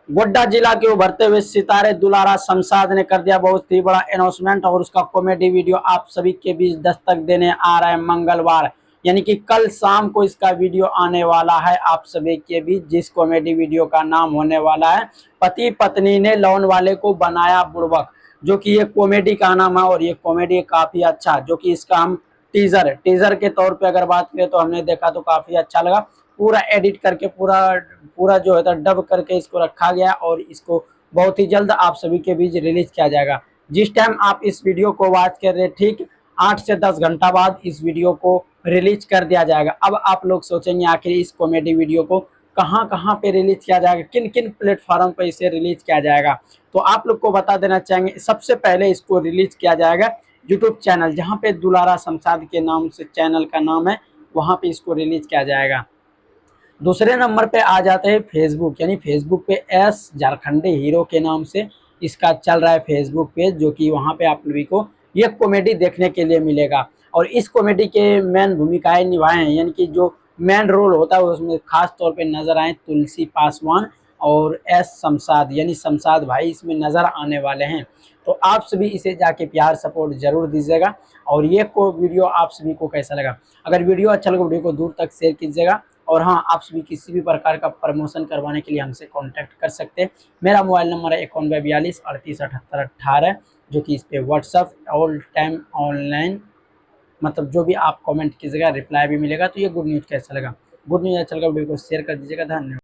गोड्डा जिला के उभरते हुए सितारे दुलारा शमशाद ने कर दिया बहुत ही बड़ा अनाउंसमेंट और उसका कॉमेडी वीडियो आप सभी के बीच दस्तक देने आ रहा है मंगलवार, यानी कि कल शाम को इसका वीडियो आने वाला है आप सभी के बीच। जिस कॉमेडी वीडियो का नाम होने वाला है पति पत्नी ने लॉन वाले को बनाया बुड़बक, जो कि ये कॉमेडी का नाम है और ये कॉमेडी काफी अच्छा, जो कि इसका हम टीजर के तौर पे अगर बात करें तो हमने देखा तो काफी अच्छा लगा। पूरा एडिट करके पूरा पूरा जो है डब करके इसको रखा गया और इसको बहुत ही जल्द आप सभी के बीच रिलीज किया जाएगा। जिस टाइम आप इस वीडियो को वॉच कर रहे ठीक 8 से 10 घंटा बाद इस वीडियो को रिलीज कर दिया जाएगा। अब आप लोग सोचेंगे आखिर इस कॉमेडी वीडियो को कहाँ कहाँ पे रिलीज किया जाएगा, किन किन प्लेटफॉर्म पे इसे रिलीज किया जाएगा। तो आप लोग को बता देना चाहेंगे, सबसे पहले इसको रिलीज किया जाएगा यूट्यूब चैनल, जहाँ पे दुलारा शमशाद के नाम से चैनल का नाम है, वहाँ पे इसको रिलीज किया जाएगा। दूसरे नंबर पे आ जाते हैं फेसबुक, यानी फेसबुक पे एस झारखंडी हीरो के नाम से इसका चल रहा है फेसबुक पेज, जो कि वहाँ पे आप सभी को ये कॉमेडी देखने के लिए मिलेगा। और इस कॉमेडी के मेन भूमिकाएं निभाए हैं, यानी कि जो मेन रोल होता है उसमें खास तौर पे नजर आए तुलसी पासवान और एस शमशाद, यानी शमशाद भाई इसमें नजर आने वाले हैं। तो आप सभी इसे जाके प्यार सपोर्ट जरूर दीजिएगा। और ये को वीडियो आप सभी को कैसा लगा, अगर वीडियो अच्छा लगा वीडियो को दूर तक शेयर कीजिएगा। और हाँ, आप सभी किसी भी प्रकार का प्रमोशन करवाने के लिए हमसे कांटेक्ट कर सकते हैं। मेरा मोबाइल नंबर है 9142 38 78 18, जो कि इस पे व्हाट्सअप ऑल टाइम ऑनलाइन, मतलब जो भी आप कमेंट कीजिएगा रिप्लाई भी मिलेगा। तो ये गुड न्यूज़ कैसा लगा, गुड न्यूज़ अच्छा लगा वीडियो को शेयर कर दीजिएगा। धन्यवाद।